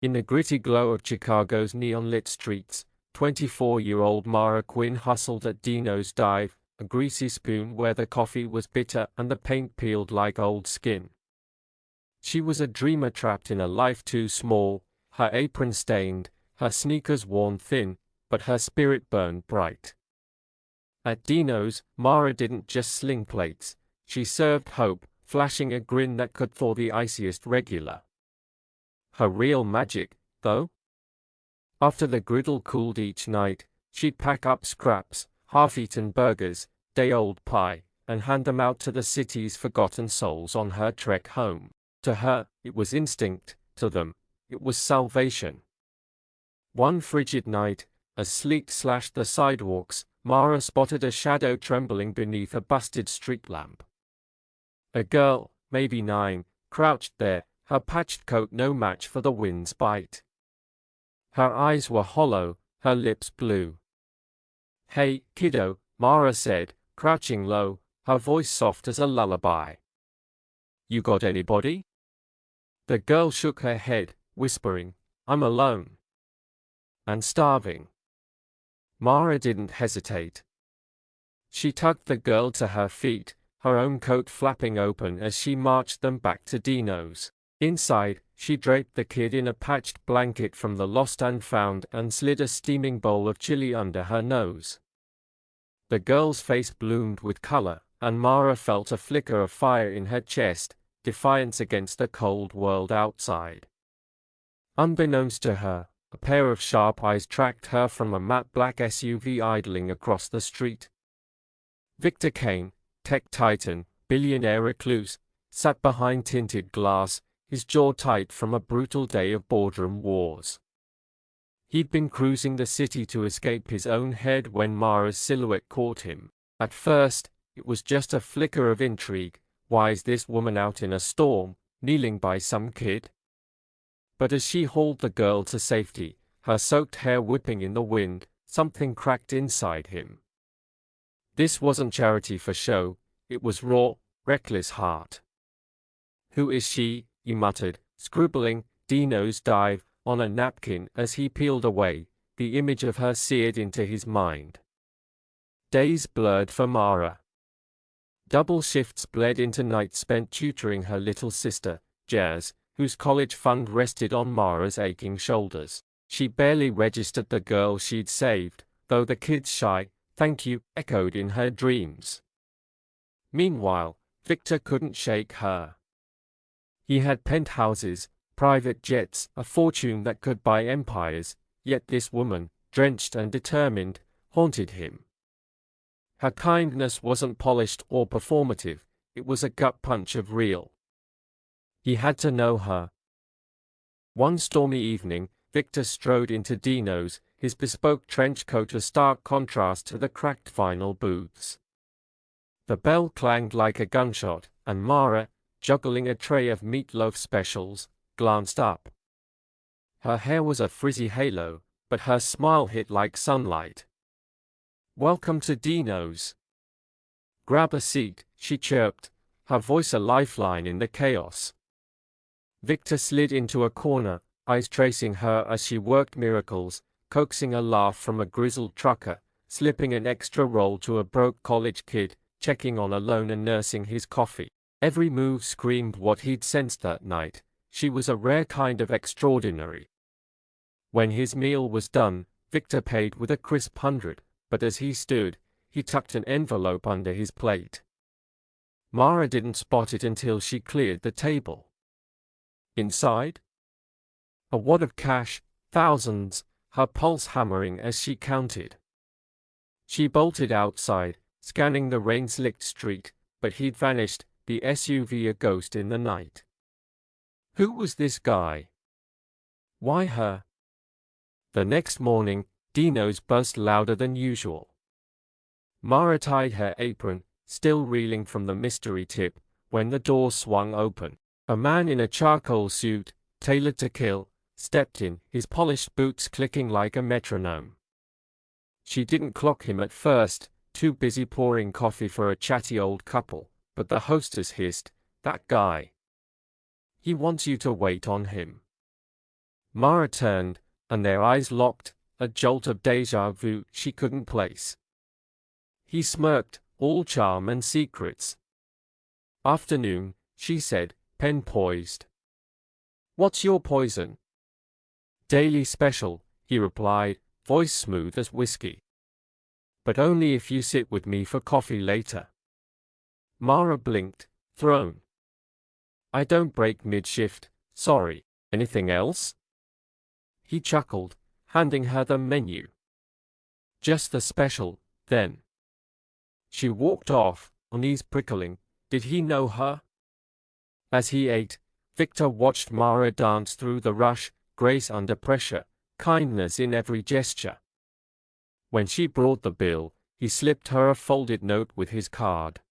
In the gritty glow of Chicago's neon-lit streets, 24-year-old Mara Quinn hustled at Dino's Dive, a greasy spoon where the coffee was bitter and the paint peeled like old skin. She was a dreamer trapped in a life too small, her apron stained, her sneakers worn thin, but her spirit burned bright. At Dino's, Mara didn't just sling plates, she served hope, flashing a grin that could thaw the iciest regular. Her real magic, though? After the griddle cooled each night, she'd pack up scraps, half-eaten burgers, day-old pie, and hand them out to the city's forgotten souls on her trek home. To her, it was instinct, to them, it was salvation. One frigid night, as sleet slashed the sidewalks, Mara spotted a shadow trembling beneath a busted street lamp. A girl, maybe 9, crouched there, her patched coat no match for the wind's bite. Her eyes were hollow, her lips blue. "Hey, kiddo," Mara said, crouching low, her voice soft as a lullaby. "You got anybody?" The girl shook her head, whispering, "I'm alone. And starving." Mara didn't hesitate. She tugged the girl to her feet, her own coat flapping open as she marched them back to Dino's. Inside, she draped the kid in a patched blanket from the lost and found and slid a steaming bowl of chili under her nose. The girl's face bloomed with color, and Mara felt a flicker of fire in her chest, defiance against the cold world outside. Unbeknownst to her, a pair of sharp eyes tracked her from a matte black SUV idling across the street. Victor Kane, tech titan, billionaire recluse, sat behind tinted glass, his jaw tight from a brutal day of boardroom wars. He'd been cruising the city to escape his own head when Mara's silhouette caught him. At first, it was just a flicker of intrigue. Why is this woman out in a storm, kneeling by some kid? But as she hauled the girl to safety, her soaked hair whipping in the wind, something cracked inside him. This wasn't charity for show, it was raw, reckless heart. "Who is she?" he muttered, scribbling Dino's Dive on a napkin as he peeled away, the image of her seared into his mind. Days blurred for Mara. Double shifts bled into nights spent tutoring her little sister, Jazz, whose college fund rested on Mara's aching shoulders. She barely registered the girl she'd saved, though the kid's shy "thank you" echoed in her dreams. Meanwhile, Victor couldn't shake her. He had penthouses, private jets, a fortune that could buy empires, yet this woman, drenched and determined, haunted him. Her kindness wasn't polished or performative, it was a gut punch of real. He had to know her. One stormy evening, Victor strode into Dino's, his bespoke trench coat a stark contrast to the cracked vinyl booths. The bell clanged like a gunshot, and Mara, juggling a tray of meatloaf specials, glanced up. Her hair was a frizzy halo, but her smile hit like sunlight. "Welcome to Dino's. Grab a seat," she chirped, her voice a lifeline in the chaos. Victor slid into a corner, eyes tracing her as she worked miracles, coaxing a laugh from a grizzled trucker, slipping an extra roll to a broke college kid, checking on a loan and nursing his coffee. Every move screamed what he'd sensed that night. She was a rare kind of extraordinary. When his meal was done, Victor paid with a crisp 100, but as he stood, he tucked an envelope under his plate. Mara didn't spot it until she cleared the table. Inside? A wad of cash, thousands, her pulse hammering as she counted. She bolted outside, scanning the rain-slicked street, but he'd vanished, the SUV a ghost in the night. Who was this guy? Why her? The next morning, Dino's buzzed louder than usual. Mara tied her apron, still reeling from the mystery tip, when the door swung open. A man in a charcoal suit, tailored to kill, stepped in, his polished boots clicking like a metronome. She didn't clock him at first, too busy pouring coffee for a chatty old couple, but the hostess hissed, "That guy. He wants you to wait on him." Mara turned, and their eyes locked, a jolt of déjà vu she couldn't place. He smirked, all charm and secrets. "Afternoon," she said, pen poised. "What's your poison?" "Daily special," he replied, voice smooth as whiskey. "But only if you sit with me for coffee later." Mara blinked, thrown. "I don't break mid-shift, sorry. Anything else?" He chuckled, handing her the menu. "Just the special, then." She walked off, knees prickling. Did he know her? As he ate, Victor watched Mara dance through the rush, grace under pressure, kindness in every gesture. When she brought the bill, he slipped her a folded note with his card.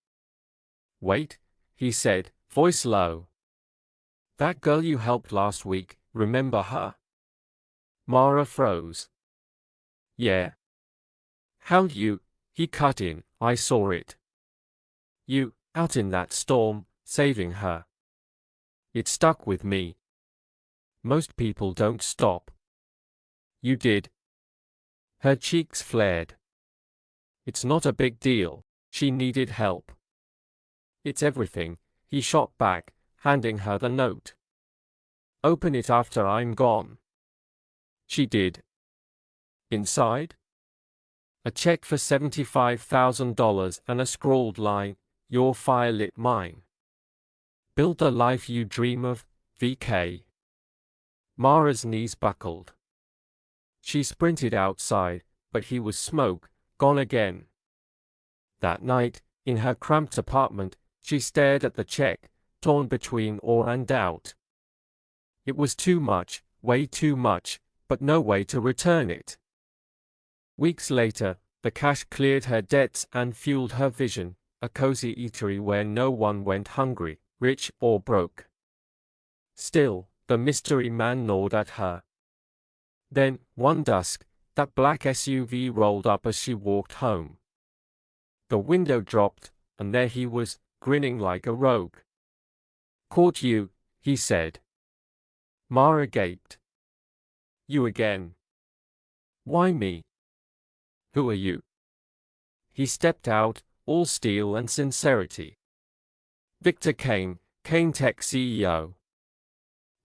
"Wait," he said, voice low. "That girl you helped last week, remember her?" Mara froze. "Yeah." "How'd you—" He cut in, "I saw it. You, out in that storm, saving her. It stuck with me. Most people don't stop. You did." Her cheeks flared. "It's not a big deal. She needed help." "It's everything," he shot back, handing her the note. "Open it after I'm gone." She did. Inside? A check for $75,000 and a scrawled line, "Your fire lit mine. Build the life you dream of, VK." Mara's knees buckled. She sprinted outside, but he was smoke, gone again. That night, in her cramped apartment, she stared at the check, torn between awe and doubt. It was too much, way too much, but no way to return it. Weeks later, the cash cleared her debts and fueled her vision, a cozy eatery where no one went hungry, rich or broke. Still, the mystery man gnawed at her. Then, one dusk, that black SUV rolled up as she walked home. The window dropped, and there he was, grinning like a rogue. "Caught you," he said. Mara gaped. "You again? Why me? Who are you?" He stepped out, all steel and sincerity. "Victor Kane, Kane Tech CEO.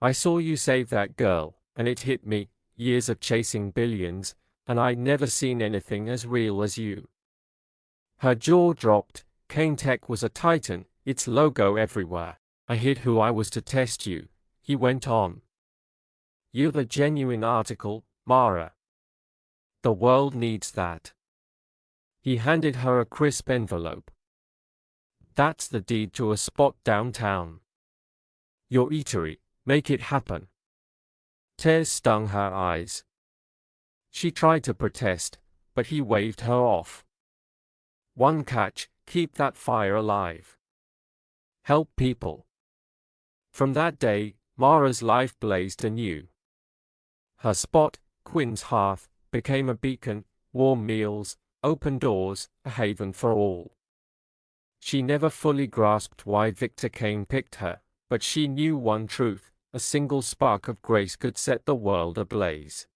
I saw you save that girl, and it hit me, years of chasing billions, and I'd never seen anything as real as you." Her jaw dropped. Kane Tech was a titan, its logo everywhere. "I hid who I was to test you," he went on. "You're the genuine article, Mara. The world needs that." He handed her a crisp envelope. "That's the deed to a spot downtown. Your eatery, make it happen." Tears stung her eyes. She tried to protest, but he waved her off. "One catch, keep that fire alive. Help people." From that day, Mara's life blazed anew. Her spot, Quinn's Hearth, became a beacon, warm meals, open doors, a haven for all. She never fully grasped why Victor Kane picked her, but she knew one truth: a single spark of grace could set the world ablaze.